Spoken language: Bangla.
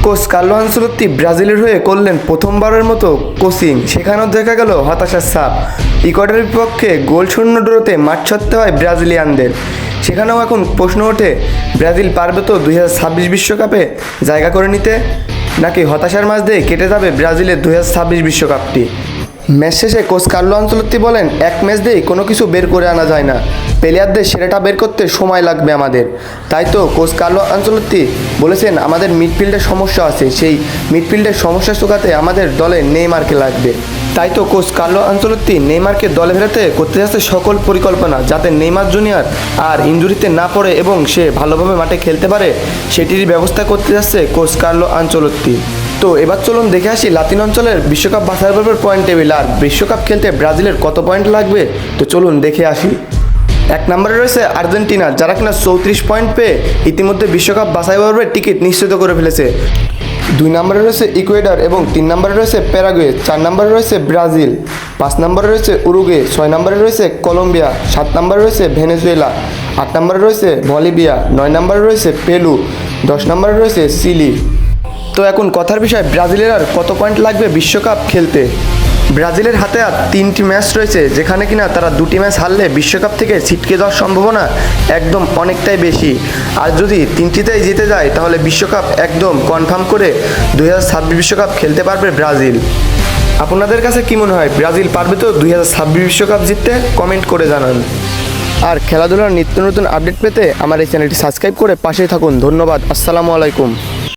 কোচ কার্লো আনচেলত্তি ব্রাজিলের হয়ে করলেন প্রথমবারের মতো কোচিং, সেখানেও দেখা গেল হতাশার ছাপ। ইকুয়েডরের বিপক্ষে গোলশূন্য ড্রতে মাঠ ছাড়তে হয় ব্রাজিলিয়ানদের। সেখানেও এখন প্রশ্ন ওঠে, ব্রাজিল পারবে তো 2026 বিশ্বকাপে জায়গা করে নিতে, নাকি হতাশার মাঝ দিয়ে কেটে যাবে ব্রাজিলের 2026 বিশ্বকাপটি। ম্যাচ শেষে কোচ কার্লো আনচেলত্তি বলেন, এক ম্যাচ দিয়েই কোনো কিছু বের করে আনা যায় না, প্লেয়ারদের সেরাটা বের করতে সময় লাগবে আমাদের। তাই তো কোচ কার্লো আনচেলত্তি বলেছেন, আমাদের মিডফিল্ডের সমস্যা আছে, সেই মিডফিল্ডের সমস্যা চোকাতে আমাদের দলে নেইমারকে লাগবে। তাই তো কোচ কার্লো আনচেলত্তি নেইমারকে দলে ফেরাতে করতে যাচ্ছে সকল পরিকল্পনা, যাতে নেইমার জুনিয়র আর ইনজুরিতে না পড়ে এবং সে ভালোভাবে মাঠে খেলতে পারে, সেটির ব্যবস্থা করতে যাচ্ছে কোচ কার্লো আনচেলত্তি। তো এবার চলুন দেখে আসি লাতিন অঞ্চলের বিশ্বকাপ বাছাই পর্বের পয়েন্ট টেবিল, আর বিশ্বকাপ খেলতে ব্রাজিলের কত পয়েন্ট লাগবে, তো চলুন দেখে আসি। এক নম্বরে রয়েছে আর্জেন্টিনা, যারা কিনা 34 পয়েন্ট পেয়ে ইতিমধ্যে বিশ্বকাপ বাছাই পর্বের টিকিট নিশ্চিত করে ফেলেছে। 2 নম্বরে রয়েছে ইকুয়েডর এবং 3 নম্বরে রয়েছে প্যারাগুয়ে। 4 নম্বরে রয়েছে ব্রাজিল, 5 নম্বরে রয়েছে উরুগুয়ে, 6 নম্বরে রয়েছে কলম্বিয়া, 7 নম্বরে রয়েছে ভেনেজুয়েলা, 8 নম্বরে রয়েছে বলিভিয়া, 9 নম্বরে রয়েছে পেরু, 10 নম্বরে রয়েছে চিলি। তো এখন কথার বিষয়, ব্রাজিলের আর কত পয়েন্ট লাগবে বিশ্বকাপ খেলতে। ব্রাজিলের হাতে আর 3টি ম্যাচ রয়েছে, যেখানে কিনা তারা 2টি ম্যাচ হারলে বিশ্বকাপ থেকে ছিটকে যাওয়ার সম্ভাবনা একদম অনেকটাই বেশি। আর যদি 3টিতেই জিতে যায়, তাহলে বিশ্বকাপ একদম কনফার্ম করে 2026 বিশ্বকাপ খেলতে পারবে ব্রাজিল। আপনাদের কাছে কী মনে হয়, ব্রাজিল পারবে তো 2026 বিশ্বকাপ জিততে? কমেন্ট করে জানান। আর খেলাধুলার নিত্য নতুন আপডেট পেতে আমার এই চ্যানেলটি সাবস্ক্রাইব করে পাশেই থাকুন। ধন্যবাদ। আসসালামু আলাইকুম।